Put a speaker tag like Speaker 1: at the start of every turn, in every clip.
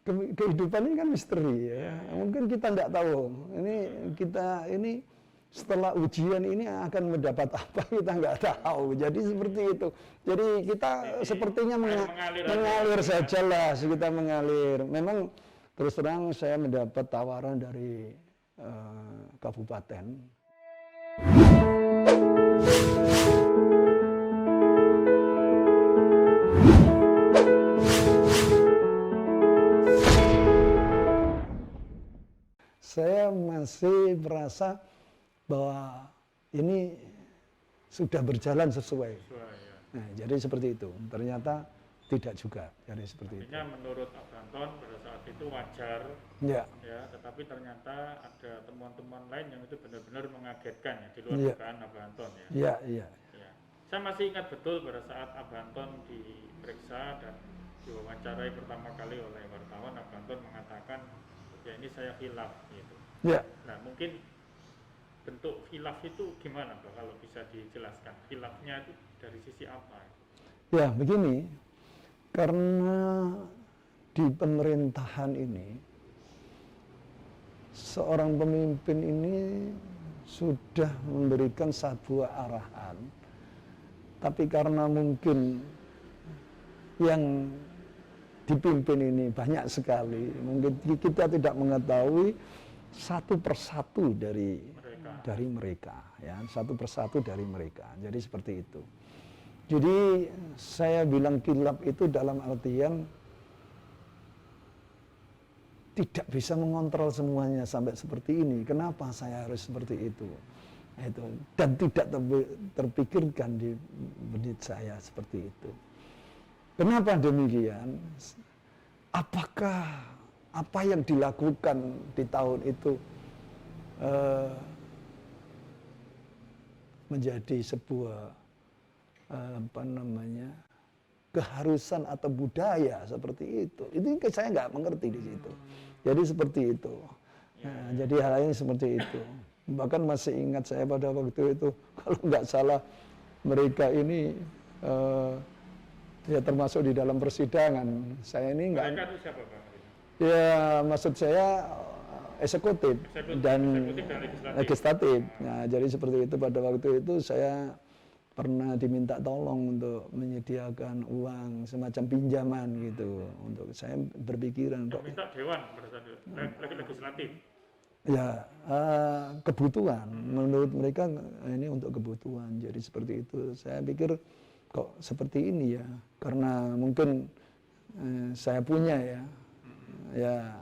Speaker 1: kehidupan ini kan misteri ya. Mungkin kita nggak tahu. Ini setelah ujian ini akan mendapat apa kita nggak tahu. Jadi seperti itu. Jadi kita sepertinya mengalir saja lah. Kita mengalir. Memang terus terang saya mendapat tawaran dari kabupaten. Saya masih merasa bahwa ini sudah berjalan sesuai. Nah, jadi seperti itu. Ternyata tidak juga. Jadi seperti
Speaker 2: Artinya itu. Menurut Abranton pada saat itu wajar. Ya. Tetapi ternyata ada temuan-temuan lain yang itu benar-benar mengagetkan ya di luar dugaan Abranton ya.
Speaker 1: Iya.
Speaker 2: Saya masih ingat betul pada saat Abranton diperiksa dan diwawancarai pertama kali oleh wartawan, Abranton mengatakan ya ini saya khilaf gitu.
Speaker 1: Ya.
Speaker 2: Nah mungkin bentuk khilaf itu gimana Pak kalau bisa dijelaskan? Khilafnya itu dari sisi apa?
Speaker 1: Ya begini, karena di pemerintahan ini seorang pemimpin ini sudah memberikan sebuah arahan, tapi karena mungkin yang dipimpin ini banyak sekali, mungkin kita tidak mengetahui satu persatu dari mereka, ya, satu persatu dari mereka. Jadi seperti itu. Jadi saya bilang khilaf itu dalam artian tidak bisa mengontrol semuanya sampai seperti ini. Kenapa saya harus seperti itu? Dan tidak terpikirkan di benak saya seperti itu. Kenapa demikian? Apakah apa yang dilakukan di tahun itu menjadi sebuah keharusan atau budaya seperti itu? Ini saya nggak mengerti di situ. Jadi seperti itu. Nah, jadi hal ini seperti itu. Bahkan masih ingat saya pada waktu itu, kalau nggak salah mereka ini ya termasuk di dalam persidangan. Saya ini enggak.
Speaker 2: Mereka itu siapa Pak?
Speaker 1: Ya maksud saya eksekutif dan legislatif. Nah jadi seperti itu pada waktu itu saya pernah diminta tolong untuk menyediakan uang semacam pinjaman gitu. Untuk saya berpikiran kok.
Speaker 2: Minta dewan pada saat itu, legislatif.
Speaker 1: Ya kebutuhan. Menurut mereka ini untuk kebutuhan. Jadi seperti itu. Saya pikir kok seperti ini ya, karena mungkin saya punya ya,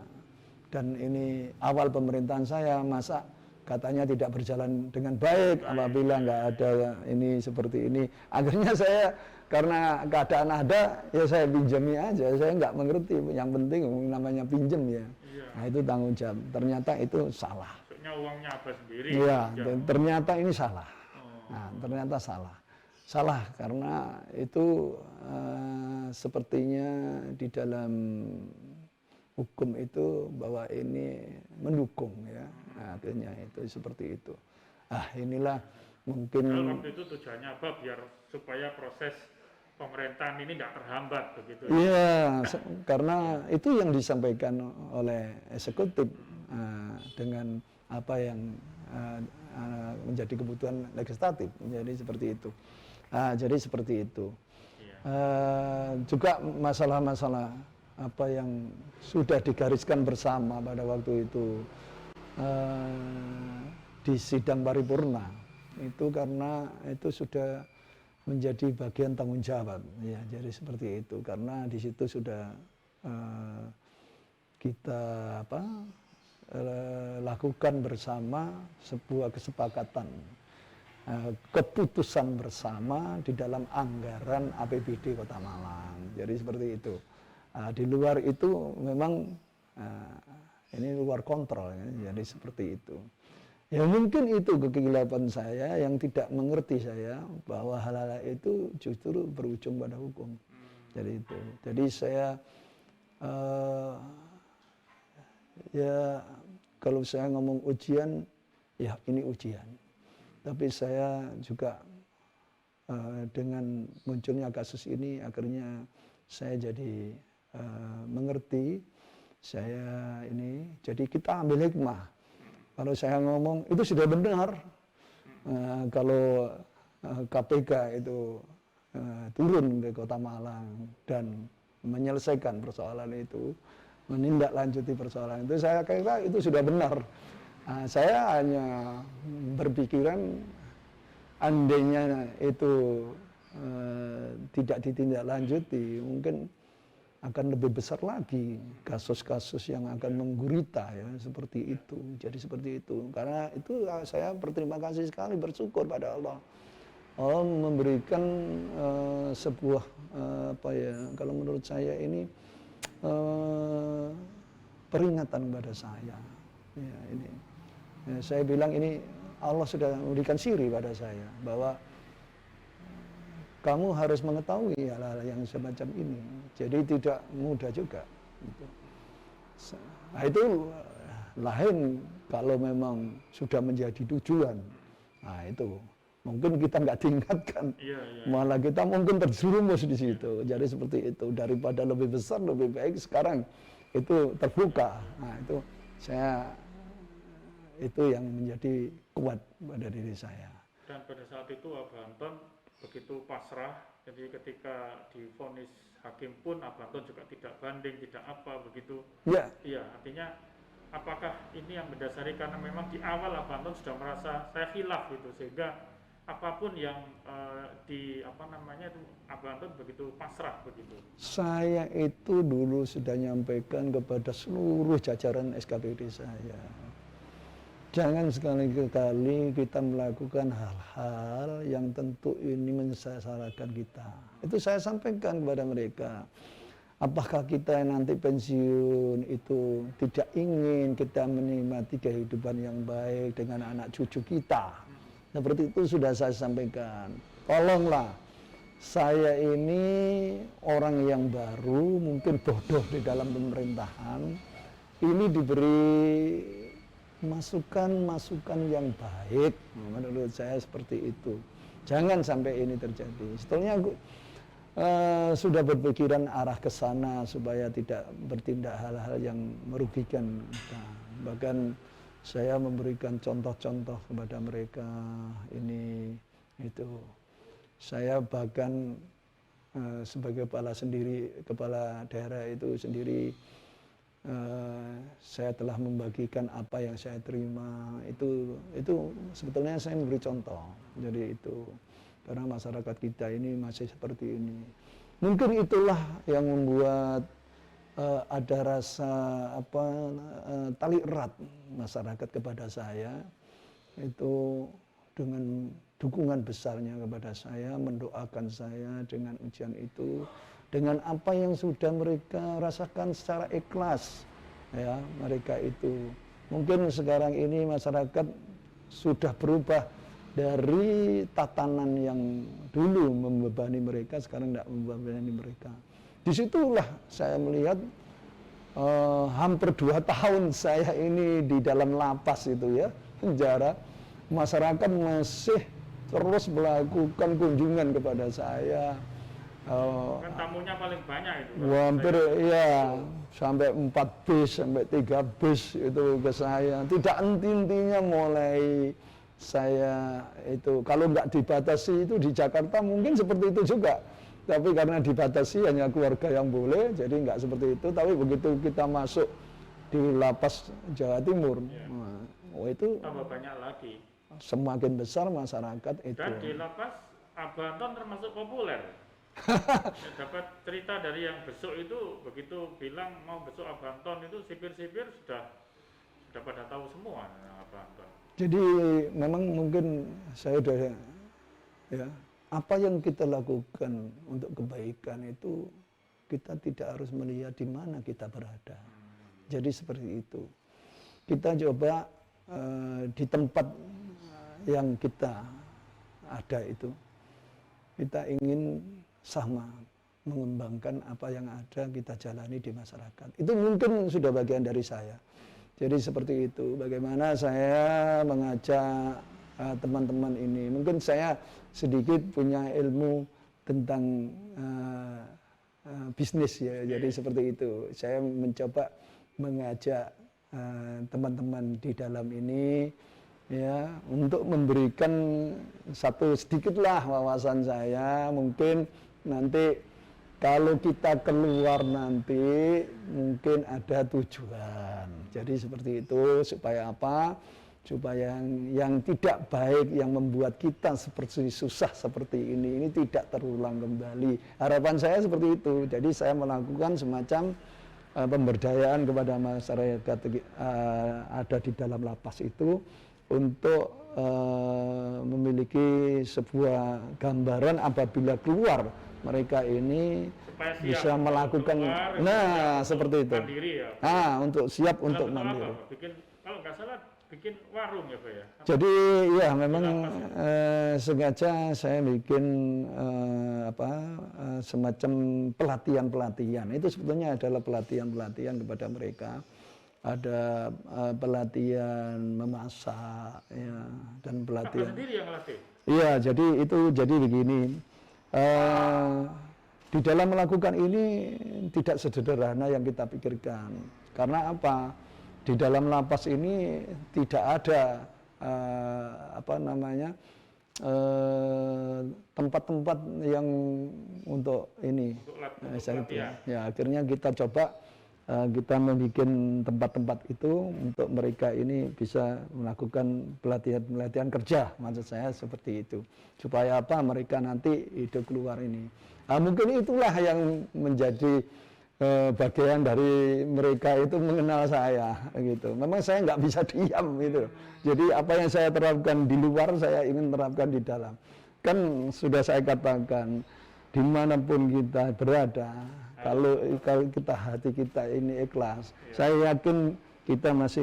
Speaker 1: dan ini awal pemerintahan saya, masa katanya tidak berjalan dengan baik apabila nggak ada ini seperti ini. Akhirnya saya karena keadaan ada, ya saya pinjami aja, saya nggak mengerti, yang penting namanya pinjem ya. Nah itu tanggung jawab, ternyata itu salah.
Speaker 2: Maksudnya uangnya apa sendiri?
Speaker 1: Iya, ternyata ini salah. Nah, ternyata salah karena itu sepertinya di dalam hukum itu bahwa ini mendukung ya, artinya itu seperti itu. Inilah mungkin.
Speaker 2: Kalau waktu itu tujuannya apa biar supaya proses pemerintahan ini tidak terhambat begitu?
Speaker 1: Iya, karena itu yang disampaikan oleh eksekutif dengan apa yang menjadi kebutuhan legislatif, jadi seperti itu. Jadi seperti itu. Juga masalah-masalah apa yang sudah digariskan bersama pada waktu itu di sidang paripurna itu, karena itu sudah menjadi bagian tanggung jawab ya. Jadi seperti itu, karena di situ sudah kita lakukan bersama sebuah kesepakatan, keputusan bersama di dalam anggaran APBD Kota Malang. Jadi seperti itu. Di luar itu memang ini luar kontrol ya. Jadi seperti itu. Ya mungkin itu kekhilafan saya yang tidak mengerti saya bahwa hal-hal itu justru berujung pada hukum. Jadi itu. Jadi saya ya kalau saya ngomong ujian, ya ini ujian. Tapi saya juga dengan munculnya kasus ini akhirnya saya jadi mengerti saya ini. Jadi kita ambil hikmah. Kalau saya ngomong itu sudah benar. Kalau KPK itu turun ke Kota Malang dan menyelesaikan persoalan itu, menindaklanjuti persoalan itu, saya kira itu sudah benar. Saya hanya berpikiran andainya itu tidak ditindaklanjuti, mungkin akan lebih besar lagi kasus-kasus yang akan menggurita ya, seperti itu. Jadi seperti itu. Karena itu saya berterima kasih sekali, bersyukur pada Allah. Allah memberikan sebuah apa ya, kalau menurut saya ini peringatan kepada saya. Ya, ini. Ya, saya bilang ini Allah sudah memberikan siri pada saya bahwa kamu harus mengetahui hal-hal yang semacam ini. Jadi tidak mudah juga. Nah itu lain kalau memang sudah menjadi tujuan. Nah itu mungkin kita nggak diingatkan, malah kita mungkin terjerumus di situ. Jadi seperti itu, daripada lebih besar lebih baik sekarang itu terbuka. Nah itu itu yang menjadi kuat pada diri saya.
Speaker 2: Dan pada saat itu Abah Anton begitu pasrah, jadi ketika divonis hakim pun Abah Anton juga tidak banding, tidak apa begitu.
Speaker 1: Ya.
Speaker 2: Iya, artinya apakah ini yang mendasari karena memang di awal Abah Anton sudah merasa saya khilaf gitu, sehingga apapun yang Abah Anton begitu pasrah begitu.
Speaker 1: Saya itu dulu sudah nyampaikan kepada seluruh jajaran SKPD saya. Jangan sekali-kali kita melakukan hal-hal yang tentu ini menyengsarakan kita. Itu saya sampaikan kepada mereka. Apakah kita nanti pensiun itu tidak ingin kita menikmati kehidupan yang baik dengan anak cucu kita. Seperti itu sudah saya sampaikan. Tolonglah, saya ini orang yang baru, mungkin bodoh di dalam pemerintahan. Ini diberi masukan-masukan yang baik, menurut saya seperti itu. Jangan sampai ini terjadi. Sebetulnya aku sudah berpikiran arah ke sana supaya tidak bertindak hal-hal yang merugikan kita. Bahkan saya memberikan contoh-contoh kepada mereka ini itu. Saya bahkan sebagai kepala daerah itu sendiri, saya telah membagikan apa yang saya terima. Itu sebetulnya saya memberi contoh. Jadi itu karena masyarakat kita ini masih seperti ini. Mungkin itulah yang membuat ada rasa tali erat masyarakat kepada saya, itu dengan dukungan besarnya kepada saya, mendoakan saya dengan ujian itu, dengan apa yang sudah mereka rasakan secara ikhlas, ya mereka itu. Mungkin sekarang ini masyarakat sudah berubah dari tatanan yang dulu membebani mereka, sekarang tidak membebani mereka. Disitulah saya melihat hampir 2 tahun saya ini di dalam lapas itu ya, penjara, masyarakat masih terus melakukan kunjungan kepada saya.
Speaker 2: Kan tamunya paling banyak itu.
Speaker 1: Hampir ya, sampai 4 bis, sampai 3 bis itu ke saya. Tidak henti-hentinya mulai saya itu, kalau nggak dibatasi itu di Jakarta mungkin seperti itu juga. Tapi karena dibatasi hanya keluarga yang boleh, jadi nggak seperti itu. Tapi begitu kita masuk di lapas Jawa Timur, itu
Speaker 2: tambah banyak lagi.
Speaker 1: Semakin besar masyarakat itu.
Speaker 2: Dan di lapas Abah Anton termasuk populer. Dapat cerita dari yang besok itu, begitu bilang mau besok Abah Anton itu sipir-sipir sudah pada tahu semua Abah Anton.
Speaker 1: Jadi memang mungkin saya sudah ya, apa yang kita lakukan untuk kebaikan itu kita tidak harus melihat di mana kita berada. Jadi seperti itu. Kita coba di tempat yang kita ada itu, kita ingin sama mengembangkan apa yang ada kita jalani di masyarakat. Itu mungkin sudah bagian dari saya. Jadi seperti itu. Bagaimana saya mengajak teman-teman ini. Mungkin saya sedikit punya ilmu tentang bisnis ya. Jadi seperti itu. Saya mencoba mengajak teman-teman di dalam ini ya untuk memberikan satu sedikitlah wawasan saya. Mungkin nanti kalau kita keluar nanti mungkin ada tujuan. Jadi seperti itu supaya apa? Supaya yang tidak baik yang membuat kita seperti susah seperti ini tidak terulang kembali. Harapan saya seperti itu. Jadi saya melakukan semacam pemberdayaan kepada masyarakat ada di dalam lapas itu untuk memiliki sebuah gambaran apabila keluar mereka ini bisa melakukan seperti itu.
Speaker 2: Mandiri ya.
Speaker 1: Untuk siap untuk mandiri.
Speaker 2: Kalau nggak salah bikin warung ya Pak ya.
Speaker 1: Jadi ya memang sengaja saya bikin semacam pelatihan-pelatihan. Itu sebetulnya adalah pelatihan-pelatihan kepada mereka. Ada pelatihan memasak ya, dan pelatihan.
Speaker 2: Sendiri yang ngelatih?
Speaker 1: Iya, jadi begini. Di dalam melakukan ini tidak sederhana yang kita pikirkan. Karena apa? Di dalam lapas ini tidak ada tempat-tempat yang untuk ini. Untuk ya, akhirnya kita coba kita membuat tempat-tempat itu untuk mereka ini bisa melakukan pelatihan kerja, maksud saya seperti itu. Supaya apa? Mereka nanti hidup keluar ini. Mungkin itulah yang menjadi bagian dari mereka itu mengenal saya gitu. Memang saya nggak bisa diam gitu. Jadi apa yang saya terapkan di luar saya ingin terapkan di dalam. Kan sudah saya katakan dimanapun kita berada, kalau kita hati kita ini ikhlas, saya yakin kita masih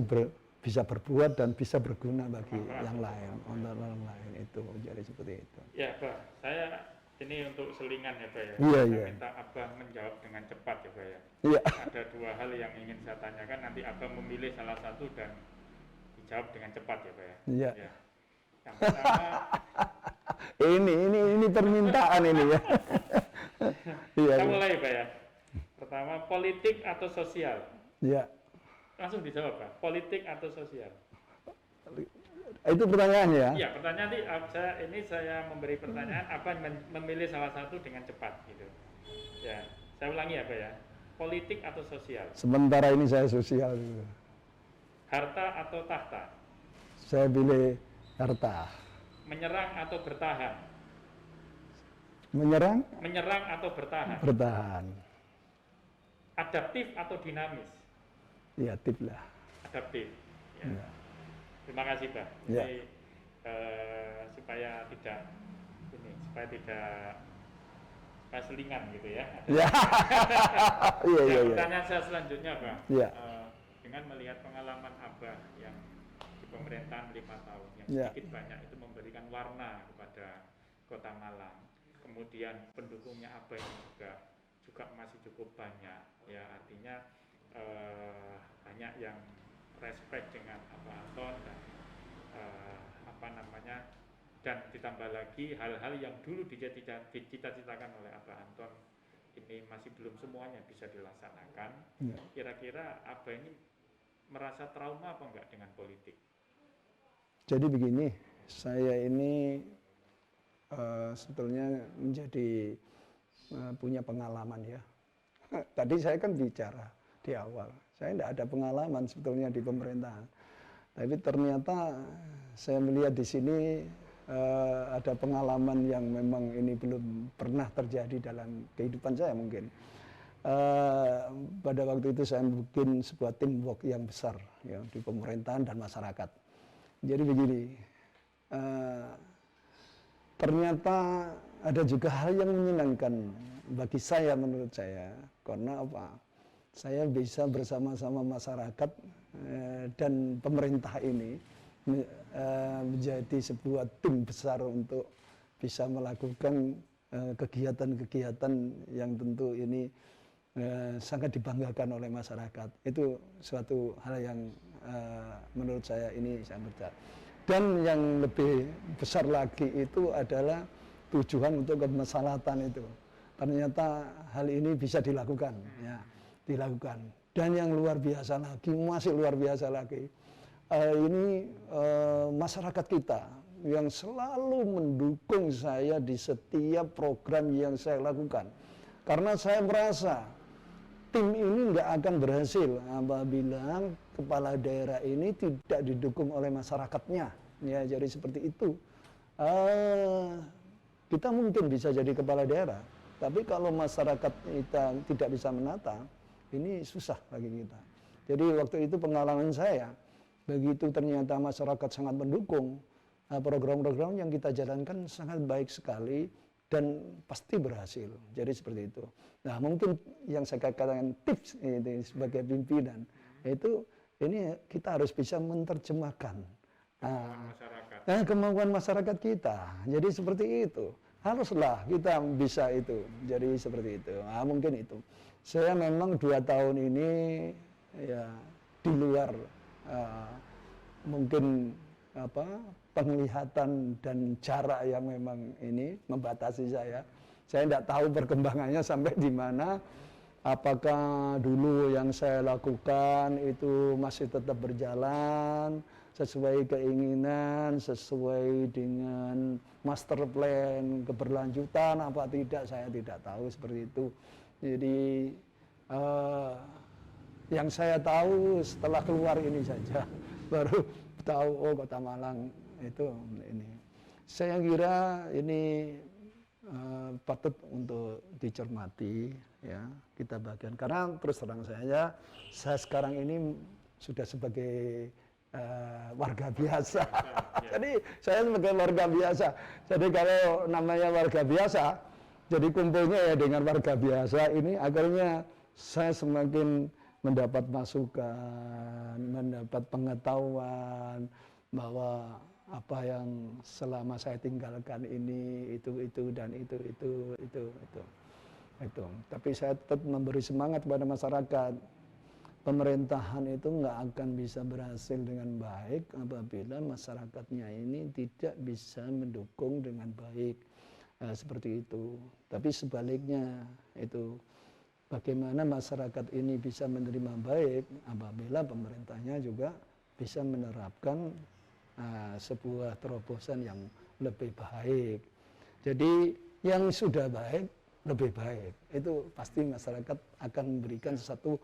Speaker 1: bisa berbuat dan bisa berguna bagi yang lain, orang lain itu. Jadi seperti itu.
Speaker 2: Ya Pak, saya ini untuk selingan ya Pak ya.
Speaker 1: Saya
Speaker 2: minta Abang menjawab dengan cepat ya Pak ya.
Speaker 1: Iya.
Speaker 2: Ada dua hal yang ingin saya tanyakan, nanti Abang memilih salah satu dan dijawab dengan cepat ya Pak ya.
Speaker 1: Iya.
Speaker 2: Ya. Yang pertama
Speaker 1: ini permintaan ini ya. Iya.
Speaker 2: Kita mulai Pak ya. Pertama, politik atau sosial?
Speaker 1: Iya.
Speaker 2: Langsung dijawab Pak. Politik atau sosial?
Speaker 1: Itu pertanyaannya ya?
Speaker 2: Iya, pertanyaan saya memberi pertanyaan, apa memilih salah satu dengan cepat gitu. Ya, saya ulangi ya Pak ya. Politik atau sosial?
Speaker 1: Sementara ini saya sosial.
Speaker 2: Harta atau tahta?
Speaker 1: Saya pilih harta.
Speaker 2: Menyerang atau bertahan?
Speaker 1: Menyerang?
Speaker 2: Menyerang atau bertahan?
Speaker 1: Bertahan.
Speaker 2: Adaptif atau dinamis?
Speaker 1: Ya, tip lah.
Speaker 2: Adaptif. Ya.
Speaker 1: Ya.
Speaker 2: Terima kasih Pak.
Speaker 1: Ya.
Speaker 2: Jadi supaya tidak selingan gitu ya.
Speaker 1: Ya. Iya.
Speaker 2: Pertanyaan saya selanjutnya Pak.
Speaker 1: Ya.
Speaker 2: Dengan melihat pengalaman Abah yang di pemerintahan 5 tahun yang
Speaker 1: Ya.
Speaker 2: sedikit banyak itu memberikan warna kepada Kota Malang. Kemudian pendukungnya Abah ini juga masih cukup banyak. Ya, artinya banyak yang respect dengan Abah Anton dan dan ditambah lagi hal-hal yang dulu dicita-citakan oleh Abah Anton ini masih belum semuanya bisa dilaksanakan.
Speaker 1: Ya.
Speaker 2: Kira-kira Abah ini merasa trauma apa enggak dengan politik?
Speaker 1: Jadi begini, saya ini sebetulnya menjadi punya pengalaman ya. Tadi saya kan bicara di awal, saya tidak ada pengalaman sebetulnya di pemerintahan. Tapi ternyata saya melihat di sini ada pengalaman yang memang ini belum pernah terjadi dalam kehidupan saya mungkin. Pada waktu itu saya bikin sebuah teamwork yang besar ya, di pemerintahan dan masyarakat. Jadi begini, ternyata ada juga hal yang menyenangkan bagi saya menurut saya. Karena apa? Saya bisa bersama-sama masyarakat dan pemerintah ini menjadi sebuah tim besar untuk bisa melakukan kegiatan-kegiatan yang tentu ini sangat dibanggakan oleh masyarakat. Itu suatu hal yang menurut saya ini sangat besar. Dan yang lebih besar lagi itu adalah tujuan untuk kemaslahatan itu. Ternyata hal ini bisa dilakukan, ya, dilakukan. Dan yang luar biasa lagi, masih luar biasa lagi, ini masyarakat kita yang selalu mendukung saya di setiap program yang saya lakukan. Karena saya merasa tim ini nggak akan berhasil apabila kepala daerah ini tidak didukung oleh masyarakatnya. Ya, jadi seperti itu. Kita mungkin bisa jadi kepala daerah, tapi kalau masyarakat kita tidak bisa menata, ini susah bagi kita. Jadi waktu itu pengalaman saya, begitu ternyata masyarakat sangat mendukung, program-program yang kita jalankan sangat baik sekali dan pasti berhasil. Jadi seperti itu. Nah, mungkin yang saya katakan tips ini sebagai pimpinan itu ini kita harus bisa menerjemahkan kemampuan masyarakat kita. Jadi seperti itu. Haruslah kita bisa itu. Jadi seperti itu. Nah, mungkin itu. Saya memang 2 tahun ini ya di luar mungkin penglihatan dan jarak yang memang ini membatasi saya. Saya tidak tahu perkembangannya sampai di mana. Apakah dulu yang saya lakukan itu masih tetap berjalan sesuai keinginan, sesuai dengan master plan keberlanjutan apa tidak, saya tidak tahu seperti itu. Jadi yang saya tahu setelah keluar ini saja baru tahu oh Kota Malang itu ini. Saya kira ini patut untuk dicermati ya kita bagian, karena terus terang saya sekarang ini sudah sebagai warga biasa. Jadi saya sebagai warga biasa. Jadi kalau namanya warga biasa, jadi kumpulnya ya dengan warga biasa ini akhirnya saya semakin mendapat masukan, mendapat pengetahuan bahwa apa yang selama saya tinggalkan ini itu dan itu. Tapi saya tetap memberi semangat kepada masyarakat. Pemerintahan itu nggak akan bisa berhasil dengan baik apabila masyarakatnya ini tidak bisa mendukung dengan baik, seperti itu. Tapi sebaliknya itu bagaimana masyarakat ini bisa menerima baik apabila pemerintahnya juga bisa menerapkan sebuah terobosan yang lebih baik. Jadi yang sudah baik lebih baik, itu pasti masyarakat akan memberikan sesuatu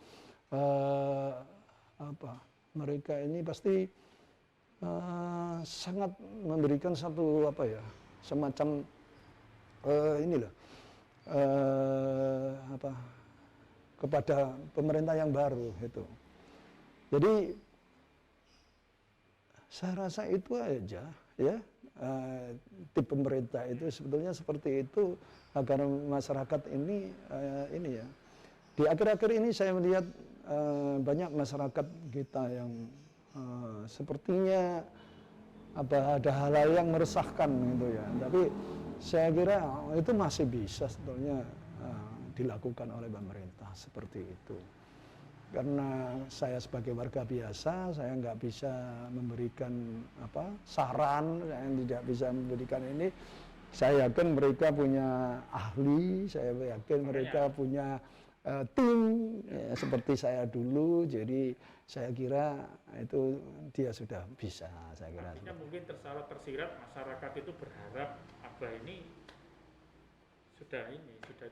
Speaker 1: mereka ini pasti sangat memberikan satu semacam kepada pemerintah yang baru itu. Jadi saya rasa itu aja ya, tip pemerintah itu sebetulnya seperti itu agar masyarakat ini ya. Di akhir-akhir ini saya melihat banyak masyarakat kita yang sepertinya ada hal-hal yang meresahkan gitu ya. Tapi saya kira itu masih bisa sebetulnya dilakukan oleh pemerintah seperti itu. Karena saya sebagai warga biasa, saya nggak bisa memberikan saran, saya tidak bisa memberikan ini. Saya yakin mereka punya ahli, saya yakin mereka punya tim ya, seperti saya dulu. Jadi saya kira itu dia sudah bisa. Saya kira.
Speaker 2: Artinya mungkin tersirat masyarakat itu berharap Abah ini sudah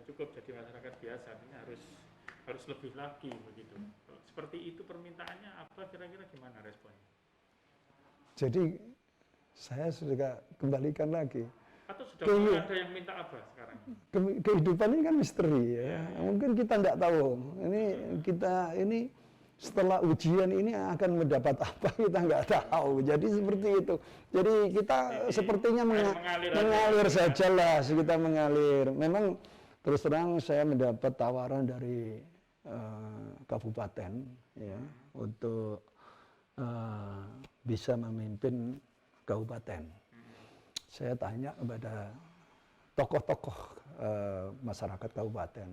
Speaker 2: cukup jadi masyarakat biasa, ini harus lebih lagi begitu. Seperti itu permintaannya, apa kira-kira gimana responnya?
Speaker 1: Jadi saya sudah kembalikan lagi.
Speaker 2: Atau sudah ada yang minta apa sekarang?
Speaker 1: Kehidupan ini kan misteri ya. Mungkin kita tidak tahu. Ini setelah ujian ini akan mendapat apa kita nggak tahu. Jadi seperti itu. Jadi kita sepertinya mengalir saja lah. Kita mengalir. Memang terus terang saya mendapat tawaran dari kabupaten ya untuk bisa memimpin kabupaten. Saya tanya kepada tokoh-tokoh masyarakat kabupaten,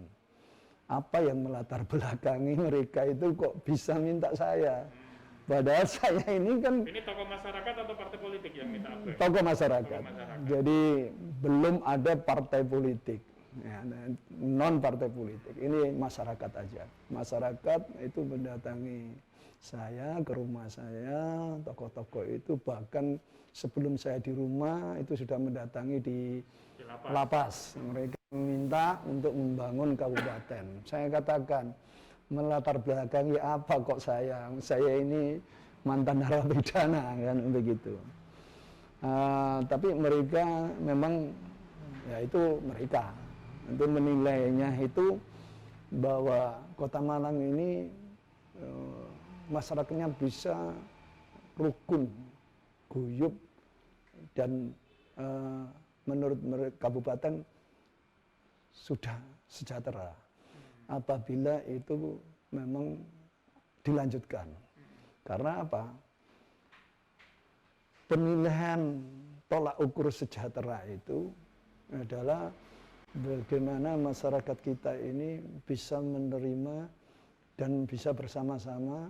Speaker 1: apa yang melatar belakangi mereka itu kok bisa minta saya? Padahal saya ini kan...
Speaker 2: Ini tokoh masyarakat atau partai politik yang minta apa?
Speaker 1: Tokoh masyarakat. Jadi belum ada partai politik. ya, non partai politik. Ini masyarakat aja. Masyarakat itu mendatangi saya ke rumah saya, tokoh-tokoh itu bahkan sebelum saya di rumah itu sudah mendatangi di lapas. Mereka meminta untuk membangun kabupaten. Saya katakan, melatar belakangi apa kok saya ini mantan narapidana kan begitu. Tapi mereka memang ya itu mereka itu menilainya itu bahwa Kota Malang ini masyarakatnya bisa rukun, guyup, dan menurut kabupaten sudah sejahtera apabila itu memang dilanjutkan. Karena apa? Penilaian tolak ukur sejahtera itu adalah bagaimana masyarakat kita ini bisa menerima dan bisa bersama-sama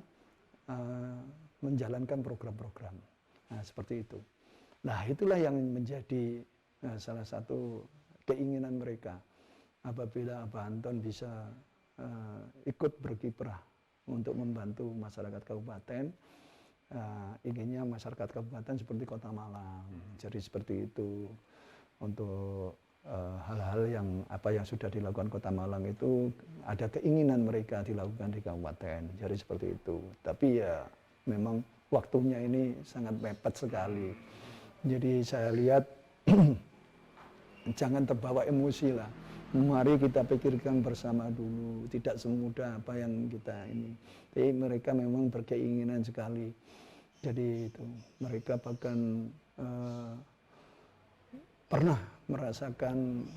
Speaker 1: menjalankan program-program. Nah, seperti itu. Nah, itulah yang menjadi salah satu keinginan mereka. Apabila Abah Anton bisa ikut berkiprah untuk membantu masyarakat kabupaten, inginnya masyarakat kabupaten seperti Kota Malang. Jadi seperti itu. Untuk hal-hal yang sudah dilakukan Kota Malang itu ada keinginan mereka dilakukan di kabupaten. Jadi seperti itu. Tapi ya memang waktunya ini sangat mepet sekali. Jadi saya lihat jangan terbawa emosi lah. Mari kita pikirkan bersama dulu. Tidak semudah apa yang kita ini. Tapi mereka memang berkeinginan sekali. Jadi itu mereka bahkan pernah merasakan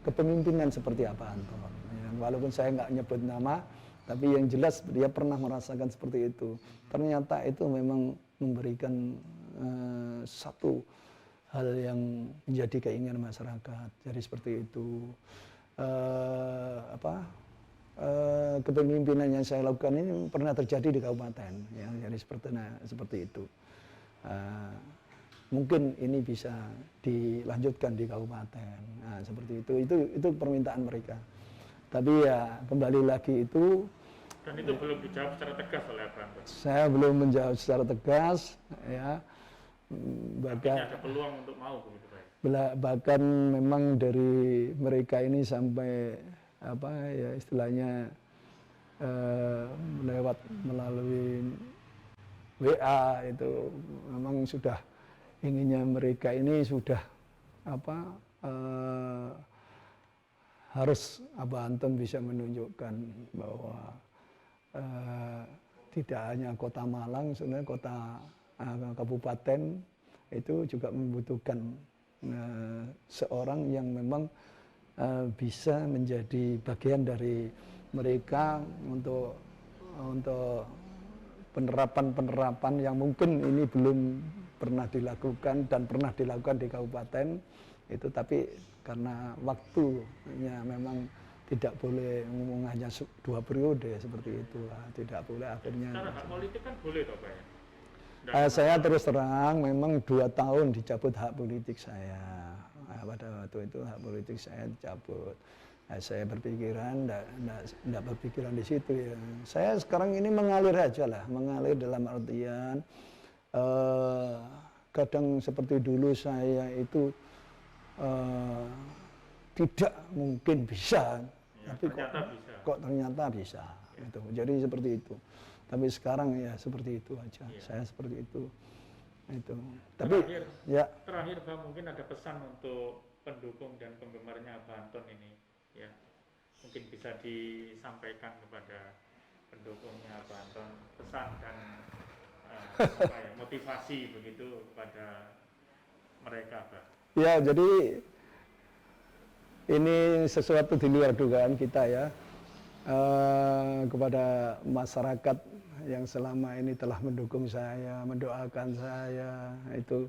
Speaker 1: kepemimpinan seperti apa Anton. Ya, walaupun saya nggak nyebut nama, tapi yang jelas dia pernah merasakan seperti itu. Ternyata itu memang memberikan satu hal yang menjadi keinginan masyarakat. Jadi seperti itu. Kepemimpinan yang saya lakukan ini pernah terjadi di kabupaten. Ya, jadi seperti itu. Mungkin ini bisa dilanjutkan di kabupaten. Nah, seperti itu. Itu permintaan mereka. Tapi ya kembali lagi itu.
Speaker 2: Dan itu belum dijawab secara tegas oleh Abah Anton.
Speaker 1: Saya belum menjawab secara tegas, ya.
Speaker 2: Bahkan ada peluang untuk mau begitu Pak.
Speaker 1: Bahkan memang dari mereka ini sampai istilahnya melalui WA itu memang sudah inginnya mereka ini sudah harus Abah Anton bisa menunjukkan bahwa tidak hanya Kota Malang, sebenarnya kota kabupaten itu juga membutuhkan seorang yang memang bisa menjadi bagian dari mereka untuk penerapan yang mungkin ini belum pernah dilakukan dan pernah dilakukan di kabupaten itu, tapi karena waktunya memang tidak boleh ngomong hanya 2 periode seperti itu, tidak boleh akhirnya.
Speaker 2: Secara hak politik kan boleh toh Pak ya?
Speaker 1: Saya terus terang memang 2 tahun dicabut hak politik saya. Pada waktu itu hak politik saya dicabut. Saya berpikiran, tidak berpikiran di situ ya. Saya sekarang ini mengalir aja lah, mengalir dalam artian kadang seperti dulu saya itu tidak mungkin bisa, ya, tapi kok ternyata bisa. Ya. Gitu. Jadi seperti itu. Tapi sekarang ya seperti itu aja. Ya. Saya seperti itu. Tapi
Speaker 2: terakhir Pak, mungkin ada pesan untuk pendukung dan penggemarnya Abah Anton ini, ya mungkin bisa disampaikan kepada pendukungnya Abah Anton, pesan dan motivasi begitu kepada mereka Pak.
Speaker 1: Ya, jadi ini sesuatu di luar dugaan kita ya, kepada masyarakat yang selama ini telah mendukung saya, mendoakan saya, itu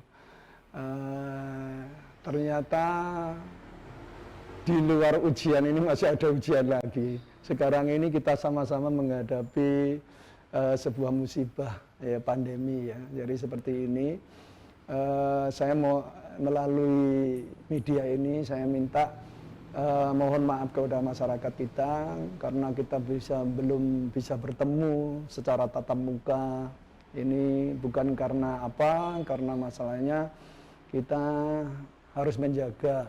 Speaker 1: ternyata di luar ujian ini masih ada ujian lagi. Sekarang ini kita sama-sama menghadapi sebuah musibah, ya, pandemi ya. Jadi seperti ini, saya mau melalui media ini saya minta mohon maaf kepada masyarakat kita karena kita belum bisa bertemu secara tatap muka. Ini bukan karena apa, karena masalahnya kita harus menjaga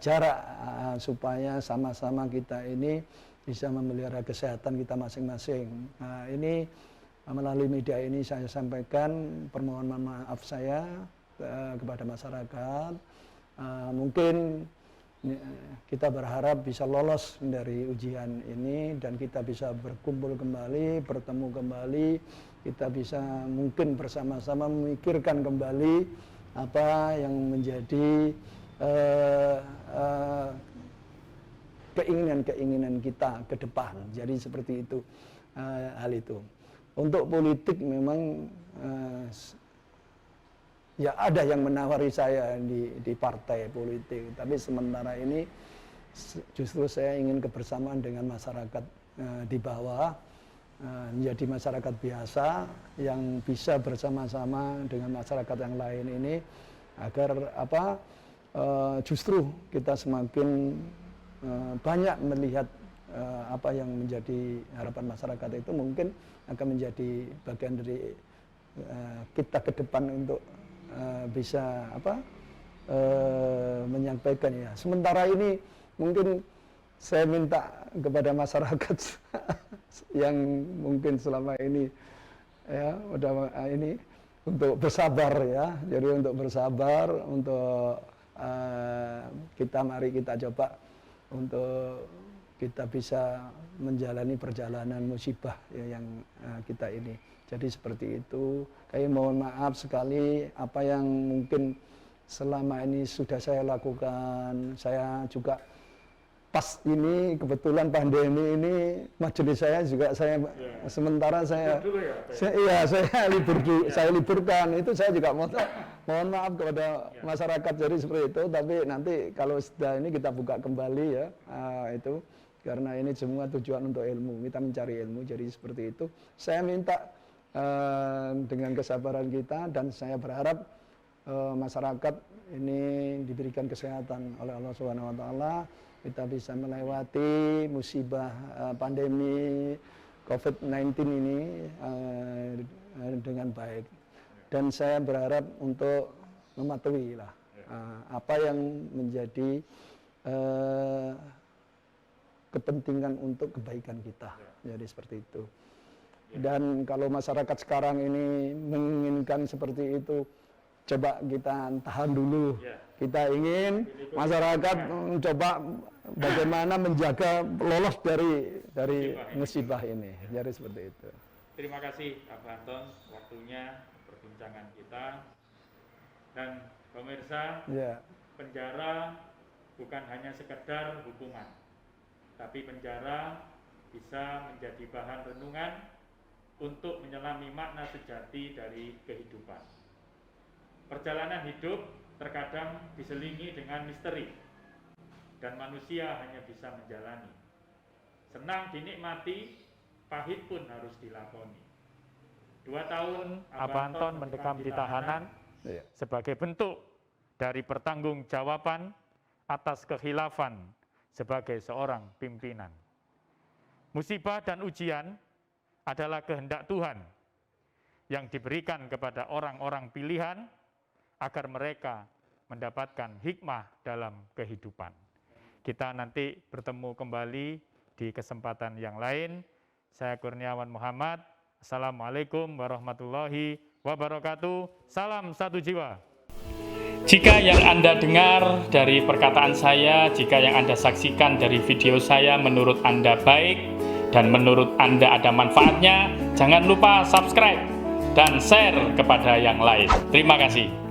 Speaker 1: jarak supaya sama-sama kita ini bisa memelihara kesehatan kita masing-masing. Nah, ini melalui media ini saya sampaikan permohonan maaf saya kepada masyarakat. Mungkin kita berharap bisa lolos dari ujian ini dan kita bisa berkumpul kembali, bertemu kembali, kita bisa mungkin bersama-sama memikirkan kembali apa yang menjadi keinginan-keinginan kita ke depan. Jadi seperti itu hal itu. Untuk politik memang ya ada yang menawari saya di partai politik, tapi sementara ini justru saya ingin kebersamaan dengan masyarakat di bawah, menjadi masyarakat biasa yang bisa bersama-sama dengan masyarakat yang lain ini agar justru kita semakin banyak melihat apa yang menjadi harapan masyarakat itu mungkin akan menjadi bagian dari kita ke depan untuk bisa menyampaikan ya. Sementara ini mungkin saya minta kepada masyarakat yang mungkin selama ini ya udah ini untuk bersabar ya. Jadi untuk bersabar, untuk mari kita coba untuk kita bisa menjalani perjalanan musibah ya, yang kita ini. Jadi seperti itu. Kami mohon maaf sekali apa yang mungkin selama ini sudah saya lakukan. Saya juga pas ini kebetulan pandemi ini majelis saya juga sementara saya liburkan. Itu saya juga mohon maaf kepada masyarakat jadi seperti itu. Tapi nanti kalau sudah ini kita buka kembali ya itu karena ini semua tujuan untuk ilmu. Kita mencari ilmu jadi seperti itu. Saya minta dengan kesabaran kita dan saya berharap masyarakat ini diberikan kesehatan oleh Allah Subhanahu wa taala, kita bisa melewati musibah pandemi COVID-19 ini dengan baik. Dan saya berharap untuk mematuhi apa yang menjadi kepentingan untuk kebaikan kita. Jadi seperti itu. Dan kalau masyarakat sekarang ini menginginkan seperti itu, coba kita tahan dulu. Kita ingin masyarakat mencoba bagaimana menjaga lolos dari musibah ini. Jadi seperti itu.
Speaker 2: Terima kasih Pak Anton waktunya perbincangan kita. Dan pemirsa, penjara bukan hanya sekedar hukuman, tapi penjara bisa menjadi bahan renungan untuk menyelami makna sejati dari kehidupan. Perjalanan hidup terkadang diselingi dengan misteri, dan manusia hanya bisa menjalani. Senang dinikmati, pahit pun harus dilakoni. 2 tahun Abah Anton mendekam di tahanan sebagai bentuk dari pertanggungjawaban atas kekhilafan sebagai seorang pimpinan. Musibah dan ujian adalah kehendak Tuhan yang diberikan kepada orang-orang pilihan agar mereka mendapatkan hikmah dalam kehidupan. Kita nanti bertemu kembali di kesempatan yang lain. Saya Kurniawan Muhammad. Assalamualaikum warahmatullahi wabarakatuh. Salam satu jiwa. Jika yang Anda dengar dari perkataan saya, jika yang Anda saksikan dari video saya menurut Anda baik, dan menurut Anda ada manfaatnya, jangan lupa subscribe dan share kepada yang lain. Terima kasih.